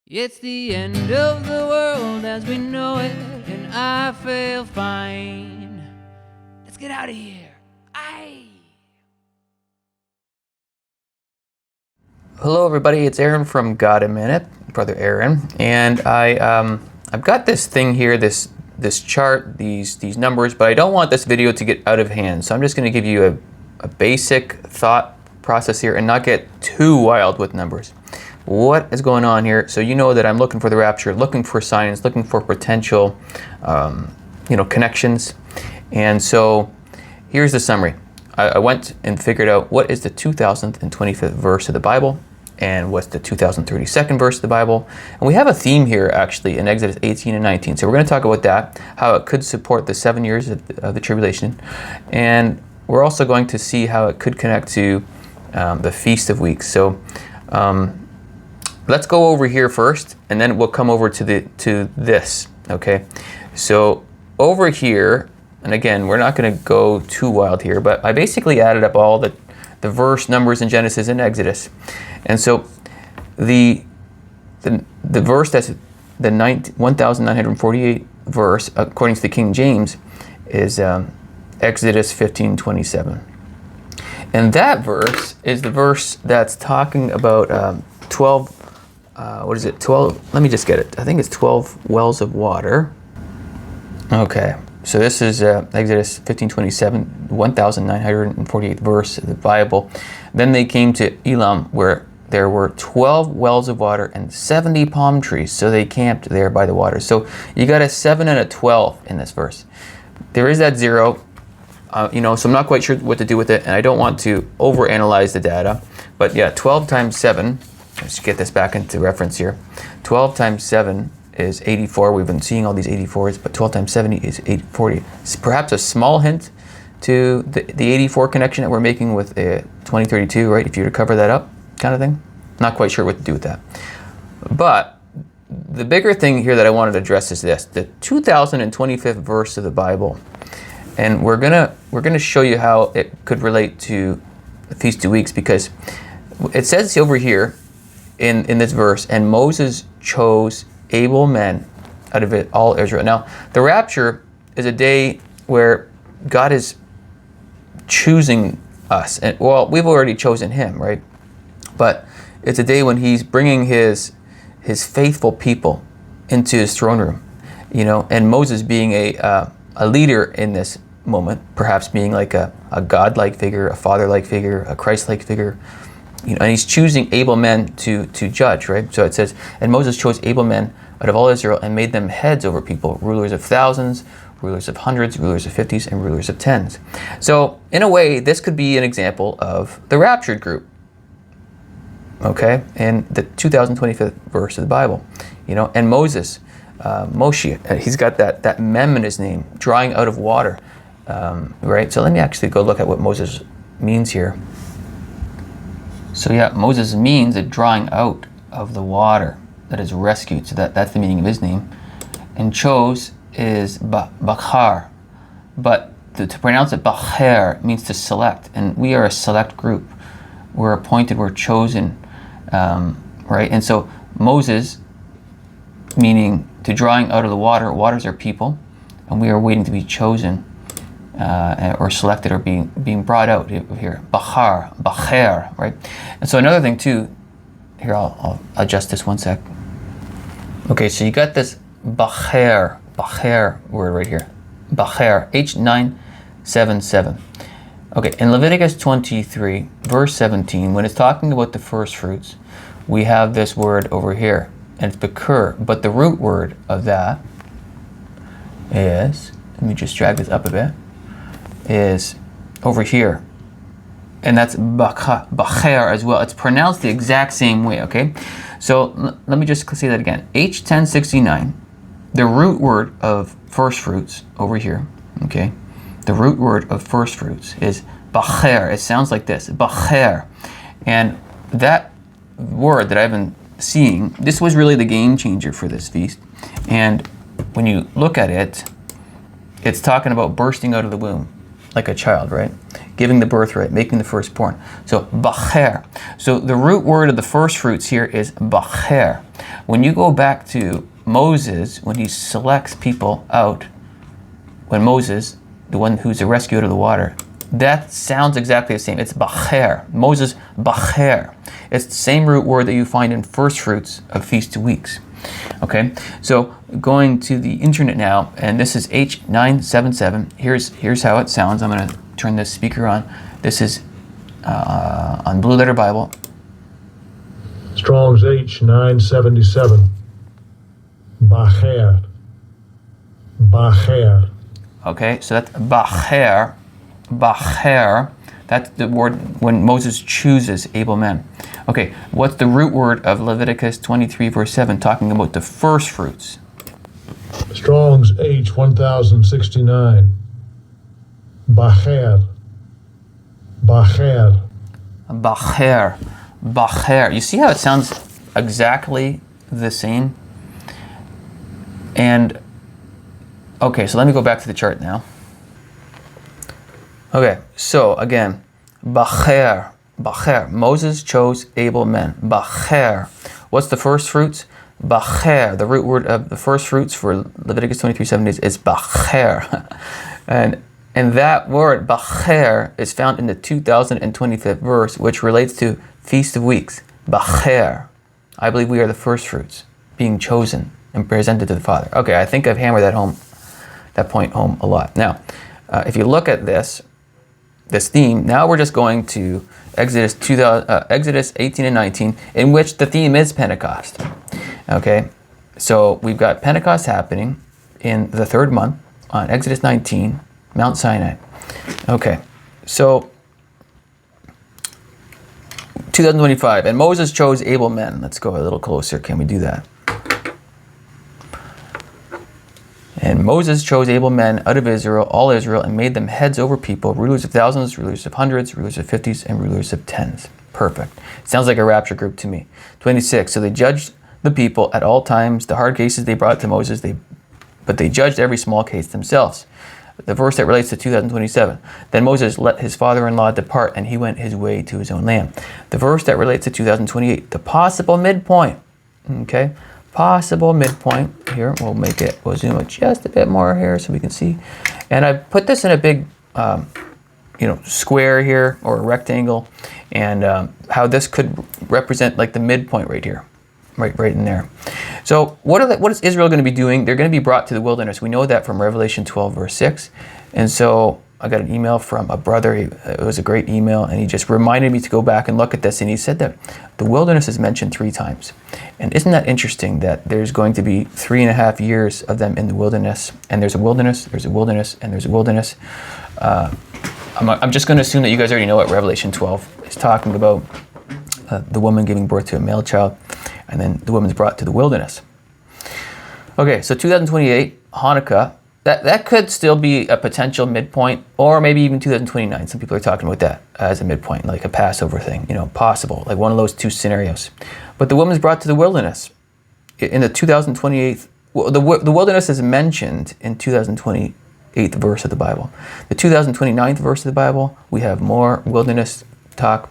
It's the end of the world as we know it, and I feel fine. Let's get out of here. Aye. Hello everybody, it's Aaron from God a Minute, Brother Aaron, and I've got this thing here, this chart, these numbers, but I don't want this video to get out of hand, so I'm just going to give you a basic thought process here and not get too wild with numbers. What is going on here? So you know that I'm looking for the rapture, looking for signs, looking for potential connections, and so here's the summary. I went and figured out what is the 2025th verse of the Bible and what's the 2032nd verse of the Bible. And we have a theme here actually in Exodus 18 and 19. So we're going to talk about that, how it could support the 7 years of the tribulation. And we're also going to see how it could connect to the Feast of Weeks. So let's go over here first, and then we'll come over to this, okay? So over here, and again, we're not going to go too wild here, but I basically added up all the verse numbers in Genesis and Exodus. And so the verse that's the 1948 verse, according to the King James, is Exodus 15:27. And that verse is the verse that's talking about 12, what is it, 12, let me just get it. I think it's 12 wells of water. Okay. So this is Exodus 15:27, 1948th verse of the Bible. Then they came to Elam, where there were 12 wells of water and 70 palm trees. So they camped there by the water. So you got a 7 and a 12 in this verse. There is that 0, so I'm not quite sure what to do with it, and I don't want to overanalyze the data. But yeah, 12 times 7, let's get this back into reference here. 12 times 7 is 84. We've been seeing all these 84s, but 12 times 70 is 840. It's perhaps a small hint to the 84 connection that we're making with 2032, right? If you were to cover that up, kind of thing. Not quite sure what to do with that. But the bigger thing here that I wanted to address is this: the 2025th verse of the Bible, and we're gonna show you how it could relate to the Feast of Weeks, because it says over here in this verse, and Moses chose able men out of it all Israel. Now, the rapture is a day where God is choosing us, and well, we've already chosen Him, right? But it's a day when He's bringing His faithful people into His throne room, and Moses being a leader in this moment, perhaps being like a God-like figure, a father-like figure, a Christ-like figure. And He's choosing able men to judge, right? So it says, and Moses chose able men out of all Israel and made them heads over people, rulers of thousands, rulers of hundreds, rulers of 50s, and rulers of 10s. So in a way, this could be an example of the raptured group, okay? And the 2025th verse of the Bible, and Moses, Moshe, he's got that mem in his name, drawing out of water, right? So let me actually go look at what Moses means here. So yeah, Moses means the drawing out of the water, that is rescued. So that's the meaning of his name. And chose is bachar, but to pronounce it bacher means to select, and we are a select group. We're appointed, we're chosen, right? And so Moses, meaning to drawing out of the water, waters are people, and we are waiting to be chosen, or selected, or being brought out here. Bacher, right? And so another thing too, here I'll adjust this one sec. Okay, so you got this bacher word right here. Bacher, H977. Okay, in Leviticus 23, verse 17, when it's talking about the first fruits, we have this word over here, and it's bakur, but the root word of that is, let me just drag this up a bit, is over here, and that's bacher as well. It's pronounced the exact same way, okay? So let me just say that again. H1069, the root word of first fruits over here, okay? The root word of first fruits is bacher. It sounds like this, bacher. And that word that I've been seeing, this was really the game changer for this feast. And when you look at it, it's talking about bursting out of the womb. like a child, right? Giving the birthright, making the firstborn. So bacher. So the root word of the first fruits here is bacher. When you go back to Moses, when he selects people out, when Moses, the one who's a rescue out of the water, that sounds exactly the same. It's bacher. Moses bacher. It's the same root word that you find in first fruits of Feast of Weeks. Okay, so going to the internet now, and this is H977. Here's how it sounds. I'm going to turn this speaker on. This is on Blue Letter Bible. Strong's H977. Bacher. Bacher. Okay, so that's bacher. Bacher. That's the word when Moses chooses able men. Okay, what's the root word of Leviticus 23 verse 7 talking about the first fruits? Strong's H1069. Bacher. Bacher. Bacher. Bacher. You see how it sounds exactly the same? And, okay, so let me go back to the chart now. Okay, so again, bacher, bacher. Moses chose able men. Bacher. What's the first fruits? Bacher. The root word of the first fruits for Leviticus 23:7 is bacher. and that word, bacher, is found in the 2025th verse, which relates to Feast of Weeks. Bacher. I believe we are the first fruits, being chosen and presented to the Father. Okay, I think I've hammered that point home a lot. Now, if you look at this theme, now we're just going to Exodus 18 and 19, in which the theme is Pentecost. Okay, so we've got Pentecost happening in the third month on Exodus 19, Mount Sinai. Okay, so 2025, and Moses chose able men. Let's go a little closer. Can we do that? And Moses chose able men out of Israel, all Israel, and made them heads over people, rulers of thousands, rulers of hundreds, rulers of 50s, and rulers of 10s. Perfect. Sounds like a rapture group to me. 26, so they judged the people at all times. The hard cases they brought to Moses, but they judged every small case themselves. The verse that relates to 2027. Then Moses let his father-in-law depart, and he went his way to his own land. The verse that relates to 2028, the possible midpoint. Okay? Possible midpoint here. We'll zoom it just a bit more here so we can see. And I put this in a big, square here or a rectangle, and how this could represent like the midpoint right here, right in there. So what is Israel going to be doing? They're going to be brought to the wilderness. We know that from Revelation 12 verse 6. And so I got an email from a brother. It was a great email, and he just reminded me to go back and look at this. And he said that the wilderness is mentioned 3 times. And isn't that interesting that there's going to be 3.5 years of them in the wilderness, and there's a wilderness, there's a wilderness, and there's a wilderness. I'm just going to assume that you guys already know what Revelation 12 is talking about. The woman giving birth to a male child, and then the woman's brought to the wilderness. Okay, so 2028, Hanukkah. That could still be a potential midpoint, or maybe even 2029. Some people are talking about that as a midpoint, like a Passover thing, possible, like one of those 2 scenarios. But the woman's brought to the wilderness. In the 2028, the wilderness is mentioned in 2028th verse of the Bible. The 2029th verse of the Bible, we have more wilderness talk.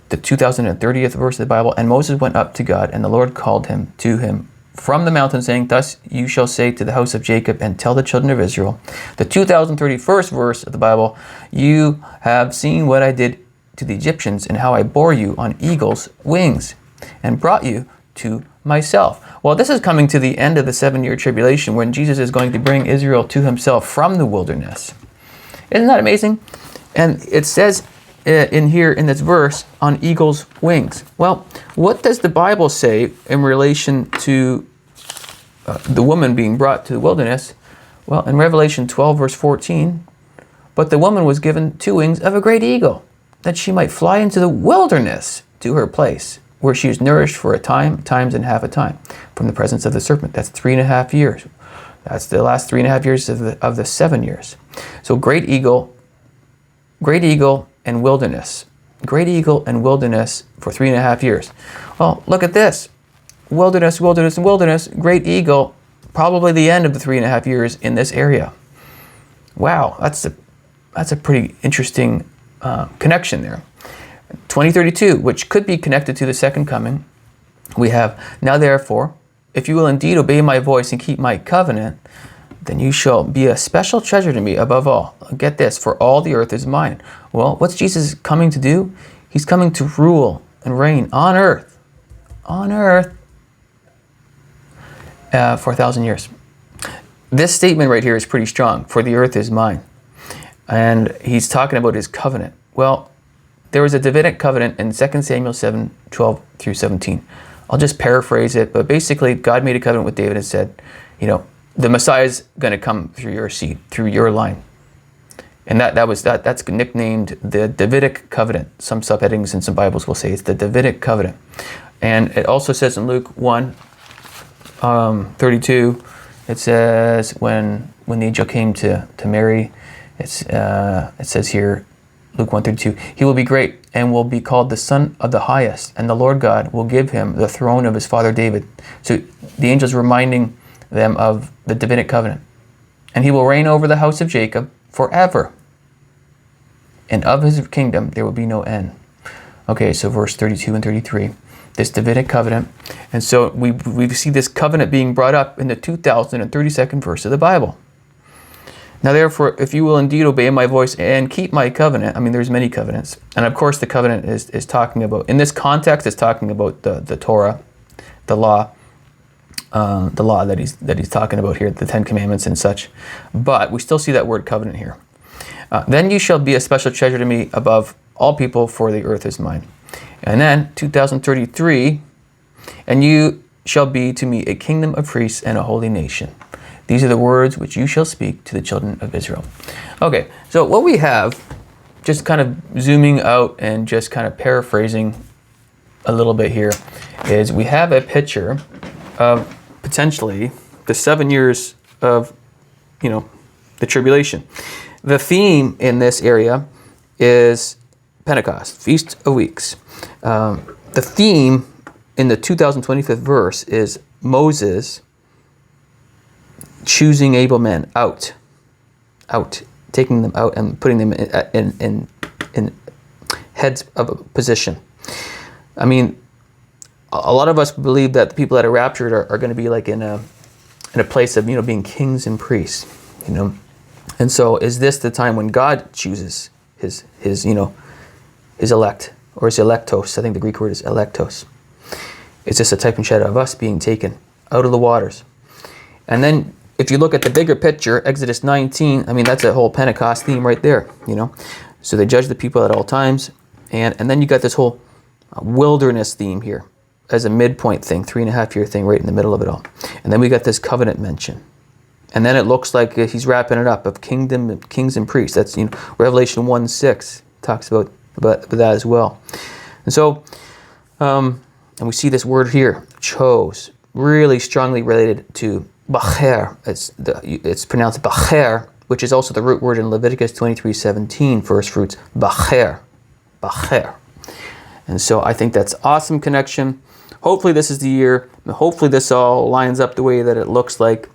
The 2030th verse of the Bible, and Moses went up to God, and the Lord called him to him from the mountain, saying, thus you shall say to the house of Jacob and tell the children of Israel. The 2031st verse of the Bible, you have seen what I did to the Egyptians and how I bore you on eagle's wings and brought you to myself. Well, this is coming to the end of the 7-year tribulation when Jesus is going to bring Israel to himself from the wilderness. Isn't that amazing? And it says in here in this verse, on eagle's wings. Well, what does the Bible say in relation to the woman being brought to the wilderness? Well, in Revelation 12 verse 14, but the woman was given 2 wings of a great eagle, that she might fly into the wilderness to her place, where she is nourished for a time, times and half a time, from the presence of the serpent. That's 3.5 years. That's the last 3.5 years of the 7 years. So great eagle and wilderness. Great eagle and wilderness for 3.5 years. Well, look at this. Wilderness, wilderness, and wilderness. Great eagle, probably the end of the 3.5 years in this area. Wow, that's That's a pretty interesting connection there. 2032, which could be connected to the second coming. We have, now therefore, if you will indeed obey my voice and keep my covenant, then you shall be a special treasure to me above all. Get this, for all the earth is mine. Well, what's Jesus coming to do? He's coming to rule and reign on earth for 1,000 years. This statement right here is pretty strong, for the earth is mine. And he's talking about his covenant. Well, there was a Davidic covenant in 2 Samuel 7, 12 through 17. I'll just paraphrase it, but basically God made a covenant with David and said, the Messiah is going to come through your seed, through your line. And that's nicknamed the Davidic covenant. Some subheadings in some Bibles will say it's the Davidic covenant. And it also says in Luke 1, 32, it says when the angel came to Mary, it says here, Luke 1:32, he will be great and will be called the Son of the Highest, and the Lord God will give him the throne of his father David. So the angel's reminding them of the Davidic covenant. And he will reign over the house of Jacob forever, and of his kingdom there will be no end. Okay, so verse 32 and 33, this Davidic covenant. And so we see this covenant being brought up in the 2032nd verse of the Bible. Now therefore, if you will indeed obey my voice and keep my covenant, there's many covenants. And of course the covenant is talking about, in this context, it's talking about the Torah, the law that he's talking about here, the 10 Commandments and such. But we still see that word covenant here. Then you shall be a special treasure to me above all people, for the earth is mine. And then 2033, and you shall be to me a kingdom of priests and a holy nation. These are the words which you shall speak to the children of Israel. Okay, so what we have, just kind of zooming out and just kind of paraphrasing a little bit here, is we have a picture of potentially the 7 years of, the tribulation. The theme in this area is Pentecost, Feast of Weeks. The theme in the 2025th verse is Moses choosing able men out, taking them out and putting them in heads of a position. A lot of us believe that the people that are raptured are going to be like in a place of being kings and priests, And so, is this the time when God chooses his elect, or his electos? I think the Greek word is electos. Is this a type and shadow of us being taken out of the waters? And then, if you look at the bigger picture, Exodus 19, that's a whole Pentecost theme right there, So they judge the people at all times. And then you got this whole wilderness theme here as a midpoint thing, 3.5 year thing right in the middle of it all. And then we got this covenant mention. And then it looks like he's wrapping it up of kingdom, kings and priests. That's Revelation 1:6 talks about that as well. And so, and we see this word here, chose, really strongly related to bacher. It's pronounced bacher, which is also the root word in Leviticus 23:17, first fruits, bacher. And so I think that's awesome connection. Hopefully this is the year. Hopefully this all lines up the way that it looks like.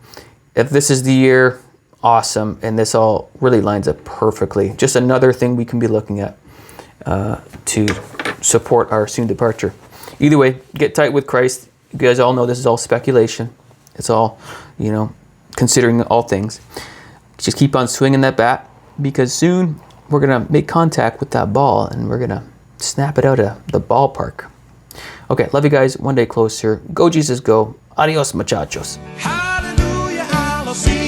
If this is the year, awesome. And this all really lines up perfectly. Just another thing we can be looking at to support our soon departure. Either way, get tight with Christ. You guys all know this is all speculation. It's all, considering all things. Just keep on swinging that bat, because soon we're going to make contact with that ball and we're going to snap it out of the ballpark. Okay, love you guys. One day closer. Go Jesus, go. Adios, muchachos. Hallelujah, hallelujah.